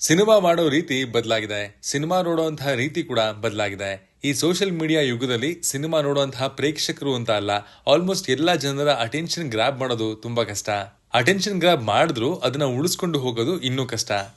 Cinema ಮಾಡೋ ರೀತಿ ಬದಲಾಗಿದೆ. ಸಿನಿಮಾ ನೋಡುವಂತಹ ರೀತಿ ಕೂಡ ಬದಲಾಗಿದೆ. ಈ ಸೋಷಿಯಲ್ ಮೀಡಿಯಾ ಯುಗದಲ್ಲಿ ಸಿನಿಮಾ ನೋಡುವಂತಹ ಪ್ರೇಕ್ಷಕರು ಅಂತ ಅಲ್ಲ, ಆಲ್ಮೋಸ್ಟ್ ಎಲ್ಲಾ ಜನರ ಅಟೆನ್ಷನ್ ಗ್ರಾಬ್ ಮಾಡೋದು ತುಂಬಾ ಕಷ್ಟ. ಅಟೆನ್ಷನ್ ಗ್ರಾಬ್ ಮಾಡಿದ್ರು ಅದನ್ನ ಉಳಿಸ್ಕೊಂಡು ಹೋಗೋದು ಇನ್ನೂ ಕಷ್ಟ.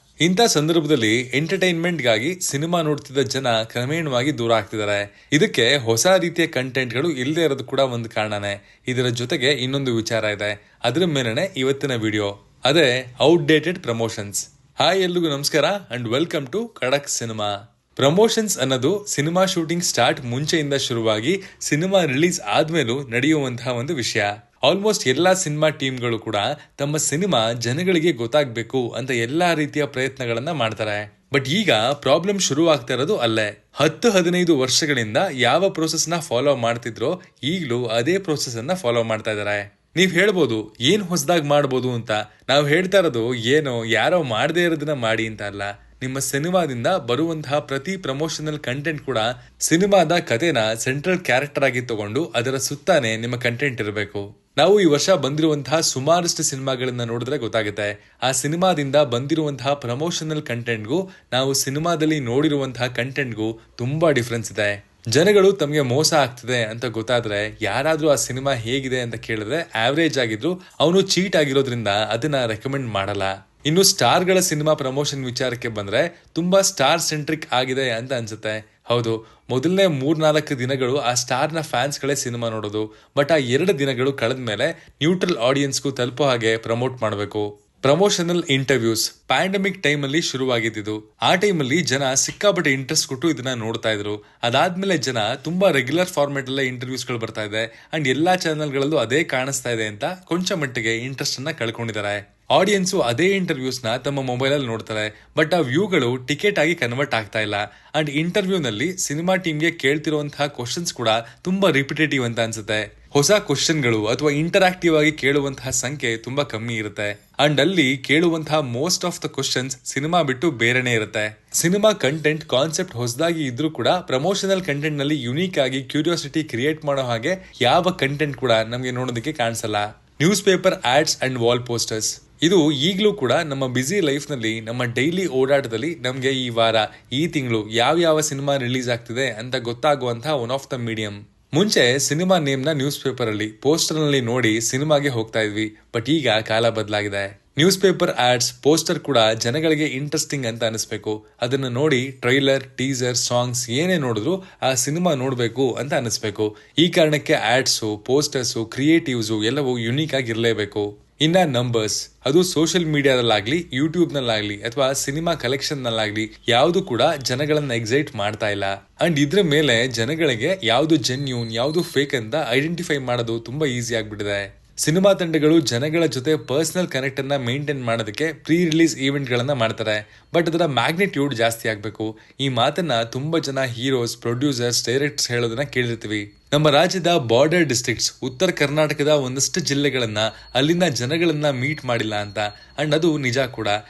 ಇಂಥ ಸಂದರ್ಭದಲ್ಲಿ ಎಂಟರ್ಟೈನ್ಮೆಂಟ್ ಗಾಗಿ ಸಿನಿಮಾ ನೋಡ್ತಿದ್ದ ಜನ ಕ್ರಮೇಣವಾಗಿ ದೂರ ಆಗ್ತಿದ್ದಾರೆ. ಇದಕ್ಕೆ ಹೊಸ ರೀತಿಯ ಕಂಟೆಂಟ್ಗಳು ಇಲ್ಲದೆ ಇರೋದು ಕೂಡ ಒಂದು ಕಾರಣನೇ. ಇದರ ಜೊತೆಗೆ ಇನ್ನೊಂದು ವಿಚಾರ ಇದೆ, ಅದರ ಮೇಲೆನೆ ಇವತ್ತಿನ ವಿಡಿಯೋ. ಅದೇ ಔಟ್ಡೇಟೆಡ್ ಪ್ರಮೋಷನ್ಸ್. ಹಾಯ್, ಎಲ್ರಿಗೂ ನಮಸ್ಕಾರ ಅಂಡ್ ವೆಲ್ಕಮ್ ಟು ಖಡಕ್ ಸಿನಿಮಾ. ಪ್ರಮೋಷನ್ಸ್ ಅನ್ನೋದು ಸಿನಿಮಾ ಶೂಟಿಂಗ್ ಸ್ಟಾರ್ಟ್ ಮುಂಚೆಯಿಂದ ಶುರುವಾಗಿ ಸಿನಿಮಾ ರಿಲೀಸ್ ಆದ್ಮೇಲೂ ನಡೆಯುವಂತಹ ಒಂದು ವಿಷಯ. ಆಲ್ಮೋಸ್ಟ್ ಎಲ್ಲಾ ಸಿನಿಮಾ ಟೀಮ್ಗಳು ಕೂಡ ತಮ್ಮ ಸಿನಿಮಾ ಜನಗಳಿಗೆ ಗೊತ್ತಾಗ್ಬೇಕು ಅಂತ ಎಲ್ಲಾ ರೀತಿಯ ಪ್ರಯತ್ನಗಳನ್ನ ಮಾಡ್ತಾರೆ. ಬಟ್ ಈಗ ಪ್ರಾಬ್ಲಮ್ ಶುರು ಆಗ್ತಾ ಇರೋದು ಅಲ್ಲೇ. 10-15 ವರ್ಷಗಳಿಂದ ಯಾವ ಪ್ರೋಸೆಸ್ ನ ಫಾಲೋ ಮಾಡ್ತಿದ್ರೋ ಈಗಲೂ ಅದೇ ಪ್ರೋಸೆಸ್ ಅನ್ನ ಫಾಲೋ ಮಾಡ್ತಾ ಇದಾರೆ. ನೀವ್ ಹೇಳ್ಬೋದು ಏನ್ ಹೊಸದಾಗಿ ಮಾಡ್ಬೋದು ಅಂತ. ನಾವು ಹೇಳ್ತಾ ಇರೋದು ಏನೋ ಯಾರೋ ಮಾಡದೇ ಇರೋದನ್ನ ಮಾಡಿ ಅಂತ ಅಲ್ಲ. ನಿಮ್ಮ ಸಿನಿಮಾದಿಂದ ಬರುವಂತಹ ಪ್ರತಿ ಪ್ರಮೋಷನಲ್ ಕಂಟೆಂಟ್ ಕೂಡ ಸಿನಿಮಾದ ಕಥೆನ ಸೆಂಟ್ರಲ್ ಕ್ಯಾರೆಕ್ಟರ್ ಆಗಿ ತಗೊಂಡು ಅದರ ಸುತ್ತಾನೆ ನಿಮ್ಮ ಕಂಟೆಂಟ್ ಇರಬೇಕು. ನಾವು ಈ ವರ್ಷ ಬಂದಿರುವಂತಹ ಸುಮಾರಷ್ಟು ಸಿನಿಮಾಗಳನ್ನ ನೋಡಿದ್ರೆ ಗೊತ್ತಾಗುತ್ತೆ, ಆ ಸಿನಿಮಾದಿಂದ ಬಂದಿರುವಂತಹ ಪ್ರಮೋಷನಲ್ ಕಂಟೆಂಟ್ಗೂ ನಾವು ಸಿನಿಮಾದಲ್ಲಿ ನೋಡಿರುವಂತಹ ಕಂಟೆಂಟ್ಗೂ ತುಂಬಾ ಡಿಫ್ರೆನ್ಸ್ ಇದೆ. ಜನಗಳು ತಮಗೆ ಮೋಸ ಆಗ್ತಿದೆ ಅಂತ ಗೊತ್ತಾದ್ರೆ ಯಾರಾದ್ರೂ ಆ ಸಿನಿಮಾ ಹೇಗಿದೆ ಅಂತ ಕೇಳಿದ್ರೆ ಆವರೇಜ್ ಆಗಿದ್ರು ಅವನು ಚೀಟ್ ಆಗಿರೋದ್ರಿಂದ ಅದನ್ನ ರೆಕಮೆಂಡ್ ಮಾಡಲ್ಲ. ಇನ್ನು ಸ್ಟಾರ್ ಗಳ ಸಿನಿಮಾ ಪ್ರಮೋಷನ್ ವಿಚಾರಕ್ಕೆ ಬಂದ್ರೆ ತುಂಬಾ ಸ್ಟಾರ್ ಸೆಂಟ್ರಿಕ್ ಆಗಿದೆ ಅಂತ ಅನ್ಸುತ್ತೆ. ಹೌದು, ಮೊದಲನೇ 3-4 ದಿನಗಳು ಆ ಸ್ಟಾರ್ ನ ಫ್ಯಾನ್ಸ್ ಗಳೇ ಸಿನಿಮಾ ನೋಡೋದು. ಬಟ್ ಆ 2 ದಿನಗಳು ಕಳೆದ್ಮೇಲೆ ನ್ಯೂಟ್ರಲ್ ಆಡಿಯನ್ಸ್ಗೂ ತಲುಪೋ ಹಾಗೆ ಪ್ರಮೋಟ್ ಮಾಡಬೇಕು. ಪ್ರಮೋಷನಲ್ ಇಂಟರ್ವ್ಯೂಸ್ ಪ್ಯಾಂಡಮಿಕ್ ಟೈಮ್ ಅಲ್ಲಿ ಶುರುವಾಗಿದ್ದು, ಆ ಟೈಮ್ ಅಲ್ಲಿ ಜನ ಸಿಕ್ಕಾಪಟ್ಟೆ ಇಂಟ್ರೆಸ್ಟ್ ಕೊಟ್ಟು ಇದನ್ನ ನೋಡ್ತಾ ಇದ್ರು. ಅದಾದ್ಮೇಲೆ ಜನ ತುಂಬಾ ರೆಗ್ಯುಲರ್ ಫಾರ್ಮೆಟ್ ಅಲ್ಲೇ ಇಂಟರ್ವ್ಯೂಸ್ ಗಳು ಬರ್ತಾ ಇದೆ ಅಂಡ್ ಎಲ್ಲಾ ಚಾನೆಲ್ ಗಳಲ್ಲೂ ಅದೇ ಕಾಣಿಸ್ತಾ ಇದೆ ಅಂತ ಕೊಂಚ ಮಟ್ಟಿಗೆ ಇಂಟ್ರೆಸ್ಟ್ ಅನ್ನ ಕಳ್ಕೊಂಡಿದ್ದಾರೆ. ಆಡಿಯನ್ಸ್ ಅದೇ ಇಂಟರ್ವ್ಯೂಸ್ ನ ತಮ್ಮ ಮೊಬೈಲ್ ಅಲ್ಲಿ ನೋಡ್ತಾರೆ. ಬಟ್ ಆ ವ್ಯೂಗಳು ಟಿಕೆಟ್ ಆಗಿ ಕನ್ವರ್ಟ್ ಆಗ್ತಾ ಇಲ್ಲ. ಅಂಡ್ ಇಂಟರ್ವ್ಯೂ ನಲ್ಲಿ ಸಿನಿಮಾ ಟೀಮ್ಗೆ ಕೇಳ್ತಿರುವಂತಹ ಕ್ವಶನ್ಸ್ ಕೂಡ ತುಂಬಾ ರಿಪಿಟೇಟಿವ್ ಅಂತ ಅನ್ಸುತ್ತೆ. ಹೊಸ ಕ್ವಶನ್ಗಳು ಅಥವಾ ಇಂಟರಾಕ್ಟಿವ್ ಆಗಿ ಕೇಳುವಂತಹ ಸಂಖ್ಯೆ ತುಂಬಾ ಕಮ್ಮಿ ಇರುತ್ತೆ. ಅಂಡ್ ಅಲ್ಲಿ ಕೇಳುವಂತಹ most of the questions cinema ಬಿಟ್ಟು ಬೇರೆನೆ ಇರುತ್ತೆ. ಸಿನಿಮಾ ಕಂಟೆಂಟ್ ಕಾನ್ಸೆಪ್ಟ್ ಹೊಸದಾಗಿ ಇದ್ರೂ ಕೂಡ ಪ್ರಮೋಷನಲ್ ಕಂಟೆಂಟ್ ನಲ್ಲಿ ಯುನೀಕ್ ಆಗಿ ಕ್ಯೂರಿಯಾಸಿಟಿ ಕ್ರಿಯೇಟ್ ಮಾಡೋ ಹಾಗೆ ಯಾವ ಕಂಟೆಂಟ್ ಕೂಡ ನಮ್ಗೆ ನೋಡೋದಕ್ಕೆ ಕಾಣಿಸಲ್ಲ. Newspaper ads and wall posters ಇದು ಈಗಲೂ ಕೂಡ ನಮ್ಮ ಬ್ಯುಸಿ ಲೈಫ್ ನಲ್ಲಿ, ನಮ್ಮ ಡೈಲಿ ಓಡಾಟದಲ್ಲಿ ನಮ್ಗೆ ಈ ವಾರ, ಈ ತಿಂಗಳು ಯಾವ ಸಿನಿಮಾ ರಿಲೀಸ್ ಆಗ್ತಿದೆ ಅಂತ ಗೊತ್ತಾಗುವಂತಹ ಒನ್ ಆಫ್ ದ ಮೀಡಿಯಂ. ಮುಂಚೆ ಸಿನಿಮಾ ನೇಮ್ ನ ನ್ಯೂಸ್ ಪೇಪರ್ ಅಲ್ಲಿ, ಪೋಸ್ಟರ್ ನಲ್ಲಿ ನೋಡಿ ಸಿನಿಮಾಗೆ ಹೋಗ್ತಾ ಇದ್ವಿ. ಬಟ್ ಈಗ ಕಾಲ ಬದಲಾಗಿದೆ. ನ್ಯೂಸ್ ಪೇಪರ್ ಆಡ್ಸ್, ಪೋಸ್ಟರ್ ಕೂಡ ಜನಗಳಿಗೆ ಇಂಟ್ರೆಸ್ಟಿಂಗ್ ಅಂತ ಅನಿಸ್ಬೇಕು. ಅದನ್ನ ನೋಡಿ ಟ್ರೈಲರ್, ಟೀಸರ್, ಸಾಂಗ್ಸ್ ಏನೇ ನೋಡಿದ್ರು ಆ ಸಿನಿಮಾ ನೋಡ್ಬೇಕು ಅಂತ ಅನಿಸ್ಬೇಕು. ಈ ಕಾರಣಕ್ಕೆ ಆಡ್ಸು, ಪೋಸ್ಟರ್ಸು, ಕ್ರಿಯೇಟಿವ್ಸು ಎಲ್ಲವೂ ಯುನೀಕ್ ಆಗಿರ್ಲೇಬೇಕು. ಇನ್ನ ನಂಬರ್ಸ್, ಅದು ಸೋಷಿಯಲ್ ಮೀಡಿಯಾದಲ್ಲಾಗ್ಲಿ, ಯೂಟ್ಯೂಬ್ ನಲ್ಲಾಗ್ಲಿ ಅಥವಾ ಸಿನಿಮಾ ಕಲೆಕ್ಷನ್ ನಲ್ಲಾಗ್ಲಿ ಯಾವ್ದು ಕೂಡ ಜನಗಳನ್ನ ಎಕ್ಸೈಟ್ ಮಾಡ್ತಾ ಇಲ್ಲ. ಅಂಡ್ ಇದ್ರ ಮೇಲೆ ಜನಗಳಿಗೆ ಯಾವ್ದು ಜೆನ್ಯೂನ್, ಯಾವ್ದು ಫೇಕ್ ಅಂತ ಐಡೆಂಟಿಫೈ ಮಾಡೋದು ತುಂಬಾ ಈಸಿ ಆಗ್ಬಿಟ್ಟಿದೆ. ಸಿನಿಮಾ ತಂಡಗಳು ಜನಗಳ ಜೊತೆ ಪರ್ಸನಲ್ ಕನೆಕ್ಟ್ ಅನ್ನ ಮೇಂಟೈನ್ ಮಾಡೋದಕ್ಕೆ ಪ್ರೀ ರಿಲೀಸ್ ಈವೆಂಟ್ ಗಳನ್ನ ಮಾಡ್ತಾರೆ. ಬಟ್ ಅದರ ಮ್ಯಾಗ್ನಿಟ್ಯೂಡ್ ಜಾಸ್ತಿ ಆಗ್ಬೇಕು. ಈ ಮಾತನ್ನ ತುಂಬಾ ಜನ ಹೀರೋಸ್, ಪ್ರೊಡ್ಯೂಸರ್ಸ್, ಡೈರೆಕ್ಟರ್ಸ್ ಹೇಳೋದನ್ನ ಕೇಳಿರ್ತೀವಿ. ನಮ್ಮ ರಾಜ್ಯದ ಬಾರ್ಡರ್ ಡಿಸ್ಟ್ರಿಕ್ಟ್ಸ್, ಉತ್ತರ ಕರ್ನಾಟಕದ ಒಂದಷ್ಟು ಜಿಲ್ಲೆಗಳನ್ನ, ಅಲ್ಲಿನ ಜನಗಳನ್ನ ಮೀಟ್ ಮಾಡಿಲ್ಲ ಅಂತ. ಅಂಡ್ ಅದು ನಿಜ ಕೂಡ.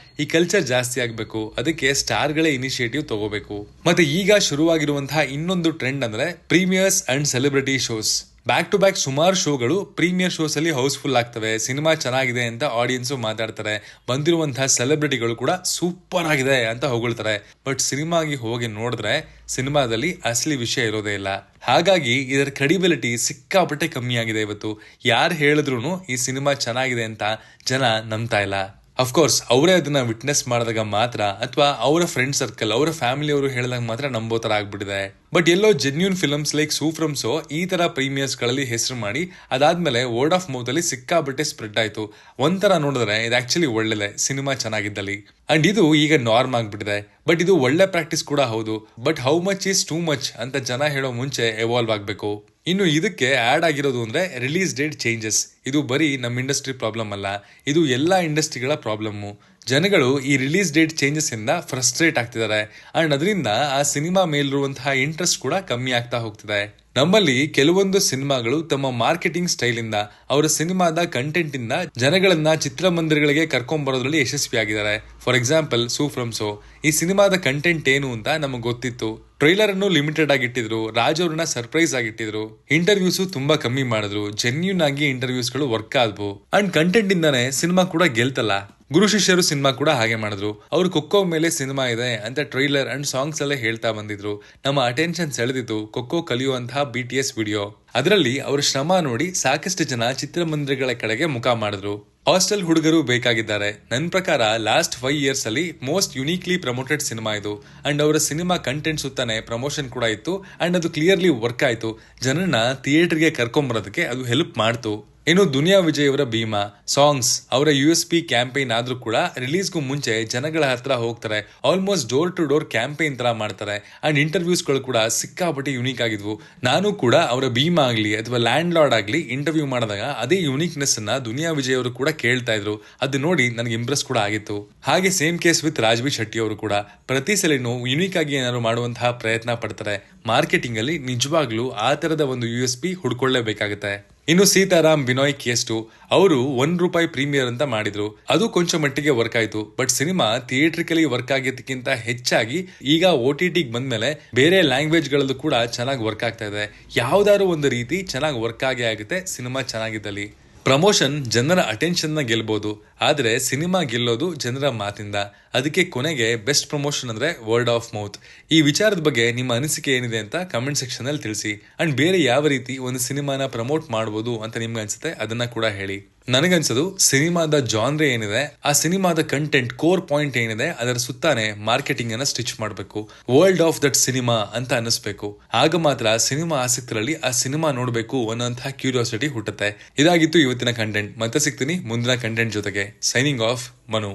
ಈ ಕಲ್ಚರ್ ಜಾಸ್ತಿ ಆಗ್ಬೇಕು, ಅದಕ್ಕೆ ಸ್ಟಾರ್ ಗಳೇ ಇನಿಷಿಯೇಟಿವ್ ತಗೋಬೇಕು. ಮತ್ತೆ ಈಗ ಶುರುವಾಗಿರುವಂತಹ ಇನ್ನೊಂದು ಟ್ರೆಂಡ್ ಅಂದ್ರೆ premieres and celebrity shows. Back to back ಸುಮಾರು ಶೋಗಳು ಪ್ರೀಮಿಯರ್ ಶೋಸ್ ಅಲ್ಲಿ ಹೌಸ್ಫುಲ್ ಆಗ್ತವೆ. ಸಿನಿಮಾ ಚೆನ್ನಾಗಿದೆ ಅಂತ ಆಡಿಯನ್ಸ್ ಮಾತಾಡ್ತಾರೆ. ಬಂದಿರುವಂತಹ ಸೆಲೆಬ್ರಿಟಿಗಳು ಕೂಡ ಸೂಪರ್ ಆಗಿದೆ ಅಂತ ಹೊಗಳ್ತಾರೆ. ಬಟ್ ಸಿನಿಮಾಗೆ ಹೋಗಿ ನೋಡಿದ್ರೆ ಸಿನಿಮಾದಲ್ಲಿ ಅಸಲಿ ವಿಷಯ ಇರೋದೇ ಇಲ್ಲ. ಹಾಗಾಗಿ ಇದರ ಕ್ರೆಡಿಬಿಲಿಟಿ ಸಿಕ್ಕಾಪಟ್ಟೆ ಕಮ್ಮಿ ಆಗಿದೆ. ಇವತ್ತು ಯಾರು ಹೇಳಿದ್ರು ಈ ಸಿನಿಮಾ ಚೆನ್ನಾಗಿದೆ ಅಂತ ಜನ ನಂಬ್ತಾ ಇಲ್ಲ. ಅಫ್ಕೋರ್ಸ್ ಅವರೇ ಅದನ್ನ ವಿಟ್ನೆಸ್ ಮಾಡಿದಾಗ ಮಾತ್ರ, ಅಥವಾ ಅವರ ಫ್ರೆಂಡ್ ಸರ್ಕಲ್, ಅವರ ಫ್ಯಾಮಿಲಿ ಅವರು ಹೇಳಿದಾಗ ಮಾತ್ರ ನಂಬೋ ತರ ಆಗ್ಬಿಟ್ಟಿದೆ. ಬಟ್ ಎಲ್ಲೋ ಜೆನ್ಯೂನ್ ಫಿಲ್ಮ್ಸ್ ಲೈಕ್ ಸೂಫ್ರಮ್ಸೋ ಈ ತರ ಪ್ರೀಮಿಯರ್ಸ್ ಗಳಲ್ಲಿ ಹೆಸರು ಮಾಡಿ ಅದಾದ್ಮೇಲೆ ವರ್ಡ್ ಆಫ್ ಮೌತ್ ಅಲ್ಲಿ ಸಿಕ್ಕಾಬಟ್ಟೆ ಸ್ಪ್ರೆಡ್ ಆಯ್ತು. ಒಂಥರ ನೋಡಿದ್ರೆ ಇದು ಆಕ್ಚುಲಿ ಒಳ್ಳೆದೆ ಸಿನಿಮಾ ಚೆನ್ನಾಗಿದ್ದಲ್ಲಿ. ಅಂಡ್ ಇದು ಈಗ ನಾರ್ಮ್ ಆಗ್ಬಿಟ್ಟಿದೆ. ಬಟ್ ಇದು ಒಳ್ಳೆ ಪ್ರಾಕ್ಟೀಸ್ ಕೂಡ ಹೌದು. But how much is too much ಅಂತ ಜನ ಹೇಳೋ ಮುಂಚೆ ಎವಾಲ್ವ್ ಆಗ್ಬೇಕು. ಇನ್ನು ಇದಕ್ಕೆ ಆಡ್ ಆಗಿರೋದು ಅಂದ್ರೆ ರಿಲೀಸ್ ಡೇಟ್ ಚೇಂಜಸ್. ಇದು ಬರೀ ನಮ್ಮ ಇಂಡಸ್ಟ್ರಿ ಪ್ರಾಬ್ಲಮ್ ಅಲ್ಲ, ಇದು ಎಲ್ಲಾ ಇಂಡಸ್ಟ್ರಿಗಳ ಪ್ರಾಬ್ಲಮ್ಮು. ಜನಗಳು ಈ ರಿಲೀಸ್ ಡೇಟ್ ಚೇಂಜಸ್ ಇಂದ ಫ್ರಸ್ಟ್ರೇಟ್ ಆಗ್ತಿದ್ದಾರೆ. ಅಂಡ್ ಅದರಿಂದ ಆ ಸಿನಿಮಾ ಮೇಲಿರುವಂತಹ ಇಂಟ್ರೆಸ್ಟ್ ಕೂಡ ಕಮ್ಮಿ ಆಗ್ತಾ ಹೋಗ್ತಿದೆ. ನಮ್ಮಲ್ಲಿ ಕೆಲವೊಂದು ಸಿನಿಮಾಗಳು ತಮ್ಮ ಮಾರ್ಕೆಟಿಂಗ್ ಸ್ಟೈಲ್ ಇಂದ, ಅವರ ಸಿನಿಮಾದ ಕಂಟೆಂಟ್ ಇಂದ ಜನಗಳನ್ನ ಚಿತ್ರಮಂದಿರಗಳಿಗೆ ಕರ್ಕೊಂಡ್ ಬರೋದ್ರಲ್ಲಿ ಯಶಸ್ವಿಯಾಗಿದ್ದಾರೆ. ಫಾರ್ ಎಕ್ಸಾಂಪಲ್ ಸೂಫ್ರಮ್ಸೋ, ಈ ಸಿನಿಮಾದ ಕಂಟೆಂಟ್ ಏನು ಅಂತ ನಮಗೆ ಗೊತ್ತಿತ್ತು. ಟ್ರೈಲರ್ ಅನ್ನು ಲಿಮಿಟೆಡ್ ಆಗಿಟ್ಟಿದ್ರು, ರಾಜ್ ಅವ್ರನ್ನ ಸರ್ಪ್ರೈಸ್ ಆಗಿಟ್ಟಿದ್ರು, ಇಂಟರ್ವ್ಯೂಸ್ ತುಂಬಾ ಕಮ್ಮಿ ಮಾಡಿದ್ರು, ಜೆನ್ಯೂನ್ ಆಗಿ ಇಂಟರ್ವ್ಯೂಸ್ ಗಳು ವರ್ಕ್ ಆದ್ವು. ಅಂಡ್ ಕಂಟೆಂಟ್ ಇಂದಾನೆ ಸಿನಿಮಾ ಕೂಡ ಗೆಲ್ತಲ್ಲ. ಗುರು ಶಿಷ್ಯರು ಸಿನಿಮಾ ಕೂಡ ಹಾಗೆ ಮಾಡಿದ್ರು. ಅವ್ರು ಖೋಖೋ ಮೇಲೆ ಸಿನಿಮಾ ಇದೆ ಅಂತ ಟ್ರೈಲರ್ ಅಂಡ್ ಸಾಂಗ್ಸ್ ಅಲ್ಲೇ ಹೇಳ್ತಾ ಬಂದಿದ್ರು. ನಮ್ಮ ಅಟೆನ್ಷನ್ ಸೆಳೆದಿತ್ತು ಖೋಖೋ ಕಲಿಯುವಂತಹ BTS ವಿಡಿಯೋ. ಅದರಲ್ಲಿ ಅವರ ಶ್ರಮ ನೋಡಿ ಸಾಕಷ್ಟು ಜನ ಚಿತ್ರಮಂದಿರಗಳ ಕಡೆಗೆ ಮುಖ ಮಾಡಿದ್ರು. ಹಾಸ್ಟೆಲ್ ಹುಡುಗರು ಬೇಕಾಗಿದ್ದಾರೆ. ನನ್ನ ಪ್ರಕಾರ ಲಾಸ್ಟ್ 5 years ಅಲ್ಲಿ ಮೋಸ್ಟ್ ಯುನೀಕ್ಲಿ ಪ್ರಮೋಟೆಡ್ ಸಿನಿಮಾ ಇದು. ಅಂಡ್ ಅವರ ಸಿನಿಮಾ ಕಂಟೆಂಟ್ ಸುತ್ತಾನೆ ಪ್ರಮೋಷನ್ ಕೂಡ ಇತ್ತು ಅಂಡ್ ಅದು ಕ್ಲಿಯರ್ಲಿ ವರ್ಕ್ ಆಯ್ತು. ಜನರನ್ನ ಥಿಯೇಟರ್ಗೆ ಕರ್ಕೊಂಬರೋದಕ್ಕೆ ಅದು ಹೆಲ್ಪ್ ಮಾಡ್ತು. ಇನ್ನು ದುನಿಯಾ ವಿಜಯ್ ಅವರ ಭೀಮಾ ಸಾಂಗ್ಸ್ ಅವರ USP ಕ್ಯಾಂಪೇನ್ ಆದ್ರೂ ಕೂಡ ರಿಲೀಸ್ಗೂ ಮುಂಚೆ ಜನಗಳ ಹತ್ರ ಹೋಗ್ತಾರೆ. Almost door to door campaign ತರ ಮಾಡ್ತಾರೆ ಅಂಡ್ ಇಂಟರ್ವ್ಯೂಸ್ಗಳು ಕೂಡ ಸಿಕ್ಕಾಪಟ್ಟೆ ಯುನೀಕ್ ಆಗಿದ್ವು. ನಾನು ಕೂಡ ಅವರ ಭೀಮಾ ಆಗ್ಲಿ ಅಥವಾ ಲ್ಯಾಂಡ್ ಲಾರ್ಡ್ ಆಗ್ಲಿ ಇಂಟರ್ವ್ಯೂ ಮಾಡಿದಾಗ ಅದೇ ಯುನೀಕ್ನೆಸ್ ಅನ್ನ ದುನಿಯಾ ವಿಜಯ್ ಅವರು ಕೂಡ ಕೇಳ್ತಾ ಇದ್ರು. ಅದು ನೋಡಿ ನನಗೆ ಇಂಪ್ರೆಸ್ ಕೂಡ ಆಗಿತ್ತು. ಹಾಗೆ same case with Raj B Shetty ಅವರು ಕೂಡ ಪ್ರತಿ ಸಲಿನೂ ಯುನೀಕ್ ಆಗಿ ಏನಾದ್ರು ಮಾಡುವಂತಹ ಪ್ರಯತ್ನ ಪಡ್ತಾರೆ. ಮಾರ್ಕೆಟಿಂಗ್ ಅಲ್ಲಿ ನಿಜವಾಗ್ಲೂ ಆ ತರದ ಒಂದು USP ಹುಡ್ಕೊಳ್ಳೇಬೇಕಾಗುತ್ತೆ. ಇನ್ನು ಸೀತಾರಾಮ್ ಬಿನಾಯ್ ಕೇಸ್ಟು ಅವರು ₹1 ಪ್ರೀಮಿಯರ್ ಅಂತ ಮಾಡಿದ್ರು. ಅದು ಕೊಂಚ ಮಟ್ಟಿಗೆ ವರ್ಕ್ ಆಯ್ತು. ಬಟ್ ಸಿನಿಮಾ ಥಿಯೇಟ್ರಿಕಲಿ ವರ್ಕ್ ಆಗಿದ್ದಕ್ಕಿಂತ ಹೆಚ್ಚಾಗಿ ಈಗ OTT ಬಂದ್ಮೇಲೆ ಬೇರೆ ಲ್ಯಾಂಗ್ವೇಜ್ ಗಳಲ್ಲೂ ಕೂಡ ಚೆನ್ನಾಗಿ ವರ್ಕ್ ಆಗ್ತಾ ಇದೆ. ಯಾವ್ದಾದ್ರು ಒಂದು ರೀತಿ ಚೆನ್ನಾಗಿ ವರ್ಕ್ ಆಗೇ ಆಗುತ್ತೆ ಸಿನಿಮಾ ಚೆನ್ನಾಗಿದ್ದಲ್ಲಿ. ಪ್ರಮೋಷನ್ ಜನರ ಅಟೆನ್ಷನ್ ನ ಗೆಲ್ಬಹುದು, ಆದ್ರೆ ಸಿನಿಮಾ ಗೆಲ್ಲೋದು ಜನರ ಮಾತಿಂದ. ಅದಕ್ಕೆ ಕೊನೆಗೆ ಬೆಸ್ಟ್ ಪ್ರಮೋಷನ್ ಅಂದ್ರೆ ವರ್ಡ್ ಆಫ್ ಮೌತ್. ಈ ವಿಚಾರದ ಬಗ್ಗೆ ನಿಮ್ಮ ಅನಿಸಿಕೆ ಏನಿದೆ ಅಂತ ಕಮೆಂಟ್ ಸೆಕ್ಷನ್ ಅಲ್ಲಿ ತಿಳಿಸಿ. ಅಂಡ್ ಬೇರೆ ಯಾವ ರೀತಿ ಒಂದು ಸಿನಿಮಾನ ಪ್ರಮೋಟ್ ಮಾಡಬಹುದು ಅಂತ ನಿಮ್ಗೆ ಅನ್ಸುತ್ತೆ ಅದನ್ನ ಕೂಡ ಹೇಳಿ. ನನಗನ್ಸೋದು ಸಿನಿಮಾದ ಜಾನ್ರೆ ಏನಿದೆ, ಆ ಸಿನಿಮಾದ ಕಂಟೆಂಟ್ ಕೋರ್ ಪಾಯಿಂಟ್ ಏನಿದೆ ಅದರ ಸುತ್ತಾನೆ ಮಾರ್ಕೆಟಿಂಗ್ ಅನ್ನ ಸ್ಟಿಚ್ ಮಾಡಬೇಕು. ವರ್ಲ್ಡ್ ಆಫ್ ದಟ್ ಸಿನಿಮಾ ಅಂತ ಅನಿಸ್ಬೇಕು. ಆಗ ಮಾತ್ರ ಸಿನಿಮಾ ಆಸಕ್ತರಲ್ಲಿ ಆ ಸಿನಿಮಾ ನೋಡ್ಬೇಕು ಅನ್ನೋಂತಹ ಕ್ಯೂರಿಯಾಸಿಟಿ ಹುಟ್ಟುತ್ತೆ. ಇದಾಗಿತ್ತು ಇವತ್ತಿನ ಕಂಟೆಂಟ್. ಮತ್ತೆ ಸಿಗ್ತೀನಿ ಮುಂದಿನ ಕಂಟೆಂಟ್ ಜೊತೆಗೆ. Signing off, Manu.